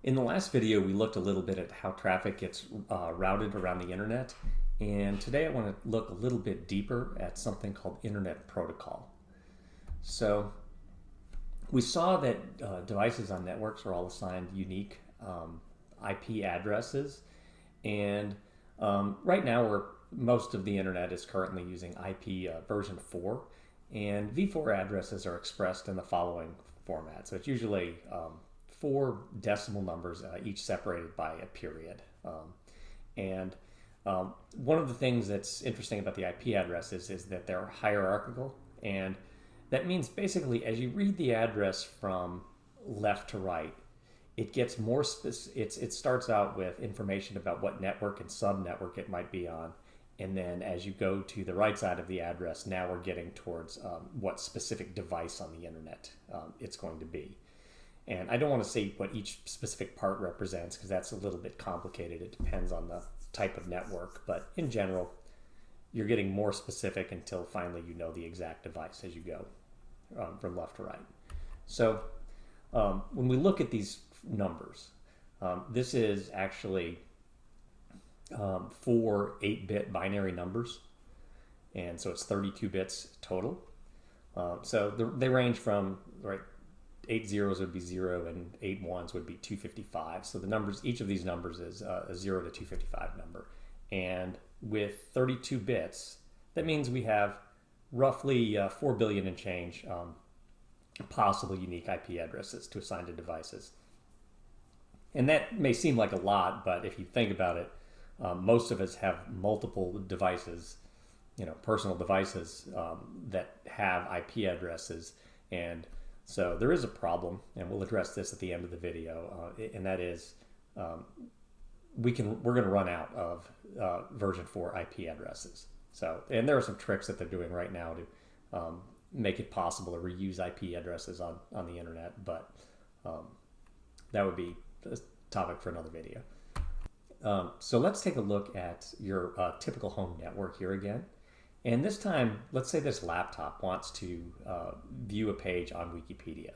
In the last video, we looked a little bit at how traffic gets routed around the internet, and today I want to look a little bit deeper at something called Internet Protocol. So we saw that devices on networks are all assigned unique IP addresses, and right now most of the internet is currently using IP version 4, and v4 addresses are expressed in the following format. So it's usually 4 decimal numbers, each separated by a period. One of the things that's interesting about the IP addresses is that they're hierarchical, and that means basically as you read the address from left to right, it gets more it starts out with information about what network and sub-network it might be on, and then as you go to the right side of the address, now we're getting towards what specific device on the internet it's going to be. And I don't want to say what each specific part represents because that's a little bit complicated. It depends on the type of network, but in general, you're getting more specific until finally you know the exact device as you go from left to right. So when we look at these numbers, this is actually 4 8-bit binary numbers, and so it's 32 bits total. So they range from 8 zeros would be 0 and 8 ones would be 255. So the numbers, each of these numbers is a 0 to 255 number. And with 32 bits, that means we have roughly 4 billion and change possible unique IP addresses to assign to devices. And that may seem like a lot, but if you think about it, most of us have multiple devices, personal devices that have IP addresses, and so there is a problem, and we'll address this at the end of the video, and that is we're going to run out of version 4 IP addresses. So, and there are some tricks that they're doing right now to make it possible to reuse IP addresses on the internet, but that would be a topic for another video. So let's take a look at your typical home network here again. And this time, let's say this laptop wants to view a page on Wikipedia,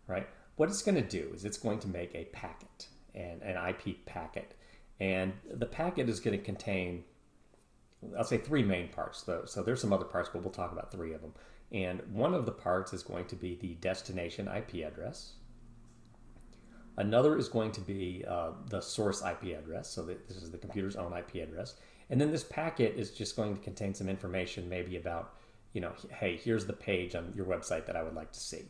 right? What it's going to do is it's going to make a packet, and an IP packet. And the packet is going to contain, I'll say 3 main parts, though. So there's some other parts, but we'll talk about 3 of them. And one of the parts is going to be the destination IP address. Another is going to be the source IP address. So this is the computer's own IP address. And then this packet is just going to contain some information maybe about, hey, here's the page on your website that I would like to see.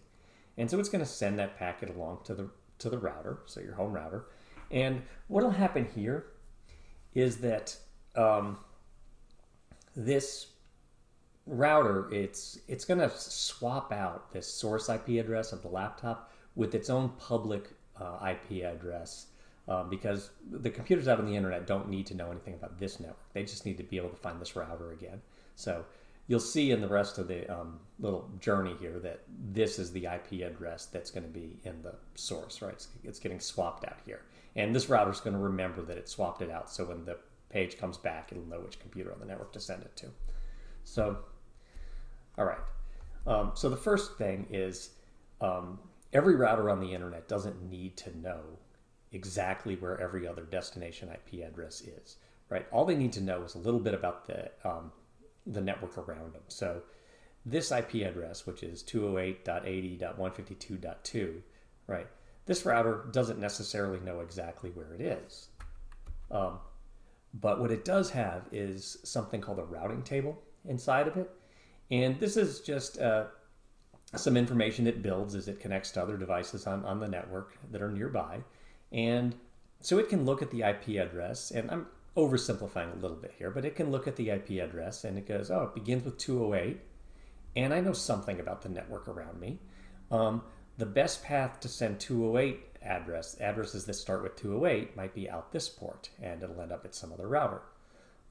And so it's going to send that packet along to the router, so your home router. And what will happen here is that this router, it's going to swap out this source IP address of the laptop with its own public IP address. Because the computers out on the internet don't need to know anything about this network. They just need to be able to find this router again. So you'll see in the rest of the little journey here that this is the IP address that's going to be in the source, right? It's getting swapped out here. And this router is going to remember that it swapped it out, so when the page comes back, it'll know which computer on the network to send it to. So, all right. So the first thing is every router on the internet doesn't need to know exactly where every other destination IP address is, right? All they need to know is a little bit about the network around them. So this IP address, which is 208.80.152.2, right? This router doesn't necessarily know exactly where it is. But what it does have is something called a routing table inside of it. And this is just some information it builds as it connects to other devices on the network that are nearby. And so it can look at the IP address, and I'm oversimplifying a little bit here, but it can look at the IP address and it goes, oh, it begins with 208, and I know something about the network around me. The best path to send 208 addresses that start with 208 might be out this port, and it'll end up at some other router.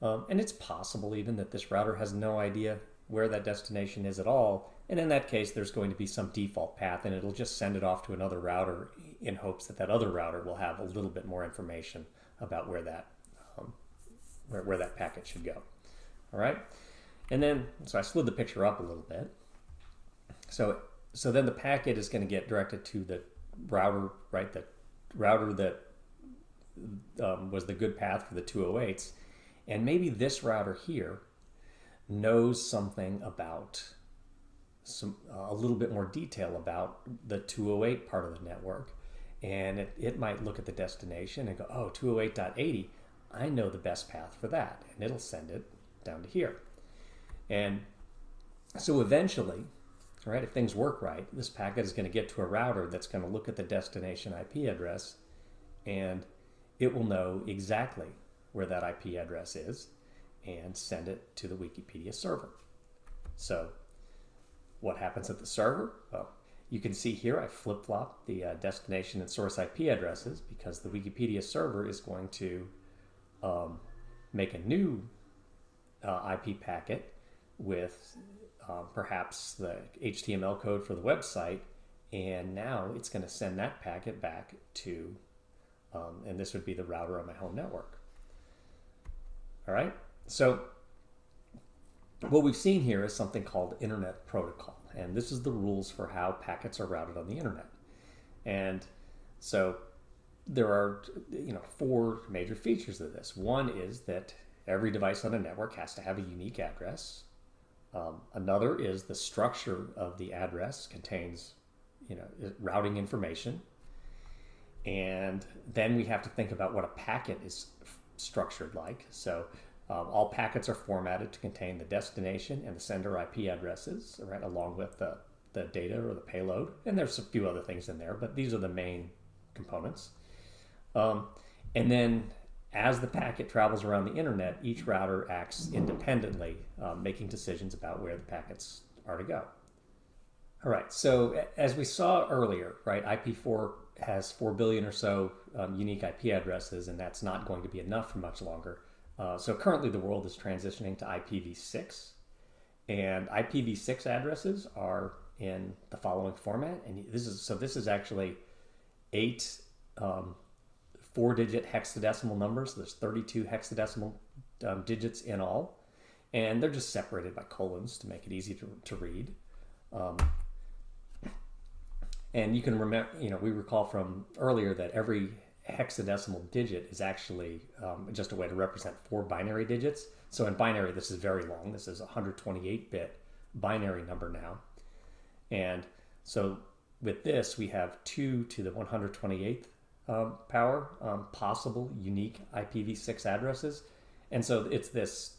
And it's possible even that this router has no idea where that destination is at all, and in that case there's going to be some default path, and it'll just send it off to another router in hopes that that other router will have a little bit more information about where that where that packet should go. All right, and then so I slid the picture up a little bit. So then the packet is going to get directed to the router, right, that router that was the good path for the 208s, and maybe this router here knows something about a little bit more detail about the 208 part of the network, and it might look at the destination and go, oh, 208.80, I know the best path for that, and it'll send it down to here. And so eventually, right, if things work right, this packet is going to get to a router that's going to look at the destination IP address, and it will know exactly where that IP address is and send it to the Wikipedia server. So what happens at the server? Well, you can see here I flip-flop the destination and source IP addresses because the Wikipedia server is going to make a new IP packet with perhaps the HTML code for the website, and now it's going to send that packet back to, and this would be the router on my home network. All right, so what we've seen here is something called Internet Protocol, and this is the rules for how packets are routed on the internet. And so there are, 4 major features of this. One is that every device on a network has to have a unique address. Another is the structure of the address contains, routing information. And then we have to think about what a packet is structured like. So all packets are formatted to contain the destination and the sender IP addresses, right, along with the data or the payload. And there's a few other things in there, but these are the main components. And then as the packet travels around the internet, each router acts independently, making decisions about where the packets are to go. All right, so as we saw earlier, right, IP4 has 4 billion or so unique IP addresses, and that's not going to be enough for much longer. So currently the world is transitioning to IPv6, and IPv6 addresses are in the following format, and this is actually 8 4-digit hexadecimal numbers. So there's 32 hexadecimal digits in all, and they're just separated by colons to make it easy to read. And you can remember, we recall from earlier that every hexadecimal digit is actually just a way to represent 4 binary digits. So in binary, this is very long. This is a 128-bit binary number now. And so with this, we have 2 to the 128th power possible unique IPv6 addresses. And so it's this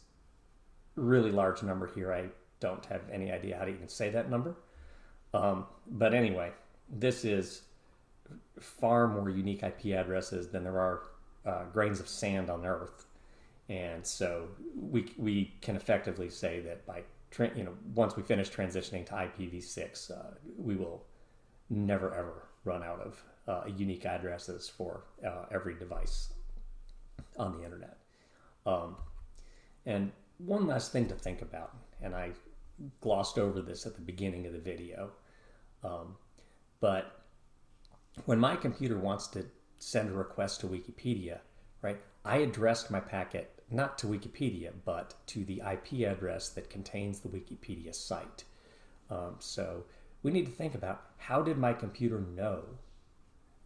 really large number here. I don't have any idea how to even say that number. But anyway, this is far more unique IP addresses than there are grains of sand on Earth. And so we can effectively say that by once we finish transitioning to IPv6, we will never ever run out of unique addresses for every device on the internet. And one last thing to think about, and I glossed over this at the beginning of the video, but when my computer wants to send a request to Wikipedia, right, I addressed my packet not to Wikipedia, but to the IP address that contains the Wikipedia site. So we need to think about, how did my computer know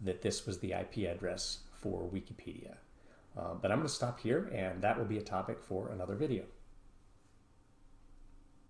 that this was the IP address for Wikipedia? But I'm going to stop here, and that will be a topic for another video.